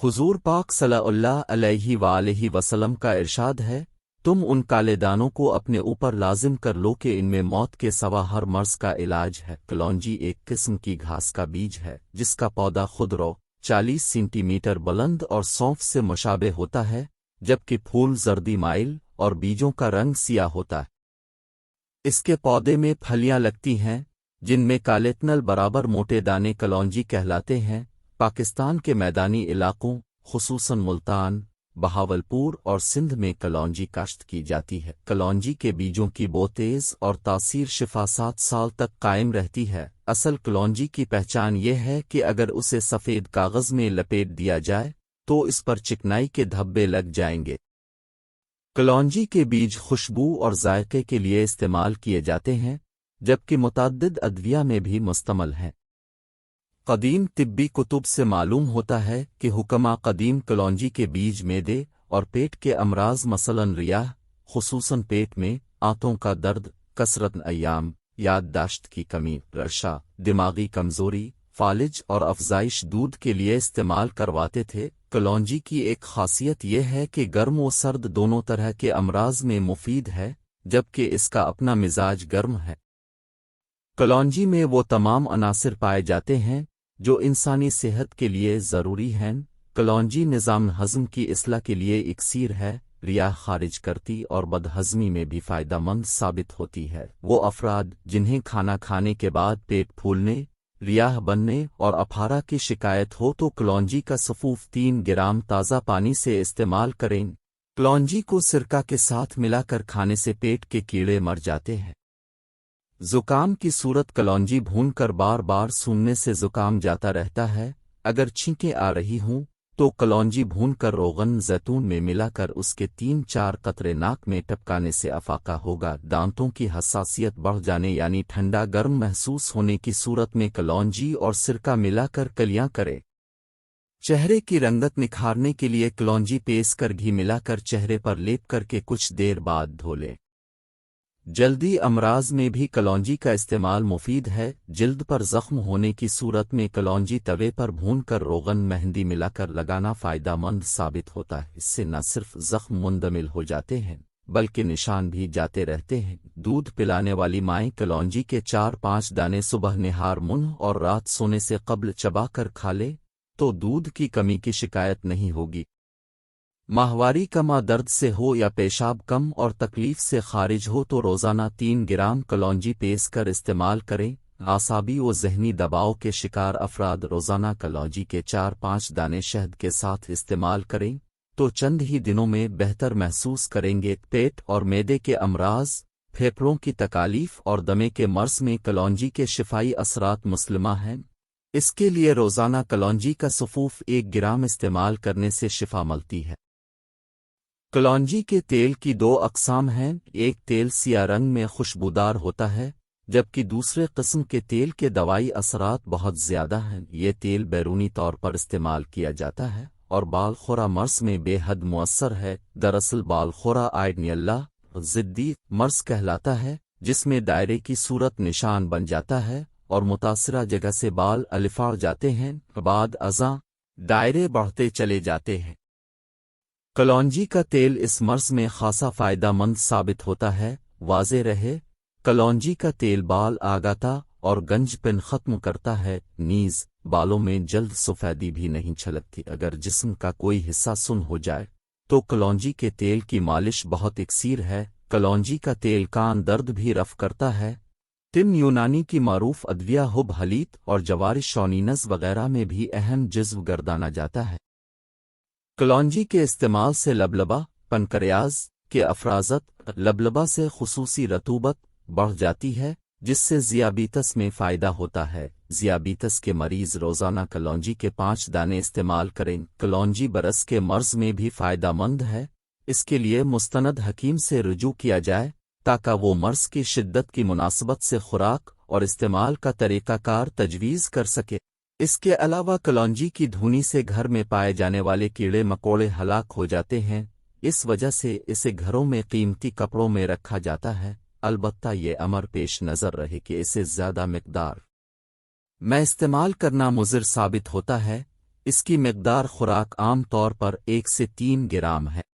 حضور پاک صلی اللہ علیہ وآلہ وسلم کا ارشاد ہے، تم ان کالے دانوں کو اپنے اوپر لازم کر لو کہ ان میں موت کے سوا ہر مرض کا علاج ہے۔ کلونجی ایک قسم کی گھاس کا بیج ہے جس کا پودا خود رو 40 سینٹی میٹر بلند اور سونف سے مشابہ ہوتا ہے، جبکہ پھول زردی مائل اور بیجوں کا رنگ سیاہ ہوتا ہے۔ اس کے پودے میں پھلیاں لگتی ہیں جن میں کالے تنل برابر موٹے دانے کلونجی کہلاتے ہیں۔ پاکستان کے میدانی علاقوں خصوصاً ملتان، بہاولپور اور سندھ میں کلونجی کاشت کی جاتی ہے۔ کلونجی کے بیجوں کی بو تیز اور تاثیر شفا 7 سال تک قائم رہتی ہے۔ اصل کلونجی کی پہچان یہ ہے کہ اگر اسے سفید کاغذ میں لپیٹ دیا جائے تو اس پر چکنائی کے دھبے لگ جائیں گے۔ کلونجی کے بیج خوشبو اور ذائقے کے لیے استعمال کیے جاتے ہیں، جبکہ متعدد ادویہ میں بھی مستعمل ہیں۔ قدیم طبی کتب سے معلوم ہوتا ہے کہ حکماء قدیم کلونجی کے بیج معدے اور پیٹ کے امراض مثلاً ریاح، خصوصاً پیٹ میں آنتوں کا درد، کثرت ایام، یادداشت کی کمی، رشا، دماغی کمزوری، فالج اور افزائش دودھ کے لیے استعمال کرواتے تھے۔ کلونجی کی ایک خاصیت یہ ہے کہ گرم و سرد دونوں طرح کے امراض میں مفید ہے، جبکہ اس کا اپنا مزاج گرم ہے۔ کلونجی میں وہ تمام عناصر پائے جاتے ہیں جو انسانی صحت کے لیے ضروری ہیں۔ کلونجی نظام ہضم کی اصلاح کے لیے اکسیر ہے، ریاح خارج کرتی اور بدہضمی میں بھی فائدہ مند ثابت ہوتی ہے۔ وہ افراد جنہیں کھانا کھانے کے بعد پیٹ پھولنے، ریاح بننے اور اپھارا کی شکایت ہو تو کلونجی کا سفوف 3 گرام تازہ پانی سے استعمال کریں۔ کلونجی کو سرکہ کے ساتھ ملا کر کھانے سے پیٹ کے کیڑے مر جاتے ہیں۔ زکام کی صورت کلونجی بھون کر بار بار سوننے سے زکام جاتا رہتا ہے۔ اگر چھینکیں آ رہی ہوں تو کلونجی بھون کر روغن زیتون میں ملا کر اس کے 3-4 قطرے ناک میں ٹپکانے سے افاقہ ہوگا۔ دانتوں کی حساسیت بڑھ جانے یعنی ٹھنڈا گرم محسوس ہونے کی صورت میں کلونجی اور سرکہ ملا کر کلیاں کریں۔ چہرے کی رنگت نکھارنے کے لیے کلونجی پیس کر گھی ملا کر چہرے پر لیپ کر کے کچھ دیر بعد دھو لیں۔ جلدی امراض میں بھی کلونجی کا استعمال مفید ہے۔ جلد پر زخم ہونے کی صورت میں کلونجی توے پر بھون کر روغن مہندی ملا کر لگانا فائدہ مند ثابت ہوتا ہے۔ اس سے نہ صرف زخم مندمل ہو جاتے ہیں بلکہ نشان بھی جاتے رہتے ہیں۔ دودھ پلانے والی مائیں کلونجی کے 4-5 دانے صبح نہار منہ اور رات سونے سے قبل چبا کر کھا لے تو دودھ کی کمی کی شکایت نہیں ہوگی۔ ماہواری کما درد سے ہو یا پیشاب کم اور تکلیف سے خارج ہو تو روزانہ 3 گرام کلونجی پیس کر استعمال کریں۔ اعصابی و ذہنی دباؤ کے شکار افراد روزانہ کلونجی کے 4-5 دانے شہد کے ساتھ استعمال کریں تو چند ہی دنوں میں بہتر محسوس کریں گے۔ پیٹ اور معدے کے امراض، پھیپھڑوں کی تکالیف اور دمے کے مرض میں کلونجی کے شفائی اثرات مسلمہ ہیں۔ اس کے لیے روزانہ کلونجی کا سفوف 1 گرام استعمال کرنے سے شفا ملتی ہے۔ کلونجی کے تیل کی 2 اقسام ہیں، ایک تیل سیاہ رنگ میں خوشبودار ہوتا ہے جبکہ دوسرے قسم کے تیل کے دوائی اثرات بہت زیادہ ہیں۔ یہ تیل بیرونی طور پر استعمال کیا جاتا ہے اور بال خورا مرض میں بے حد مؤثر ہے۔ دراصل بال خورا آئیڈنیلا ضدی مرض کہلاتا ہے جس میں دائرے کی صورت نشان بن جاتا ہے اور متاثرہ جگہ سے بال الفاڑ جاتے ہیں، بعد ازاں دائرے بڑھتے چلے جاتے ہیں۔ کلونجی کا تیل اس مرض میں خاصا فائدہ مند ثابت ہوتا ہے۔ واضح رہے، کلونجی کا تیل بال آگاتا اور گنج پن ختم کرتا ہے، نیز بالوں میں جلد سفیدی بھی نہیں چھلکتی۔ اگر جسم کا کوئی حصہ سن ہو جائے تو کلونجی کے تیل کی مالش بہت اکثیر ہے۔ کلونجی کا تیل کان درد بھی رفع کرتا ہے۔ تم یونانی کی معروف ادویہ حب حلیت اور جوارش شونینز وغیرہ میں بھی اہم جزو گردانا جاتا ہے۔ کلونجی کے استعمال سے لبلبہ، پنکریاز کے افرازت، لبلبہ سے خصوصی رطوبت بڑھ جاتی ہے جس سے ذیابیطس میں فائدہ ہوتا ہے۔ ذیابیطس کے مریض روزانہ کلونجی کے 5 دانے استعمال کریں۔ کلونجی برس کے مرض میں بھی فائدہ مند ہے، اس کے لیے مستند حکیم سے رجوع کیا جائے تاکہ وہ مرض کی شدت کی مناسبت سے خوراک اور استعمال کا طریقہ کار تجویز کر سکے۔ اس کے علاوہ کلونجی کی دھونی سے گھر میں پائے جانے والے کیڑے مکوڑے ہلاک ہو جاتے ہیں، اس وجہ سے اسے گھروں میں قیمتی کپڑوں میں رکھا جاتا ہے۔ البتہ یہ امر پیش نظر رہے کہ اسے زیادہ مقدار میں استعمال کرنا مضر ثابت ہوتا ہے۔ اس کی مقدار خوراک عام طور پر 1 سے 3 گرام ہے۔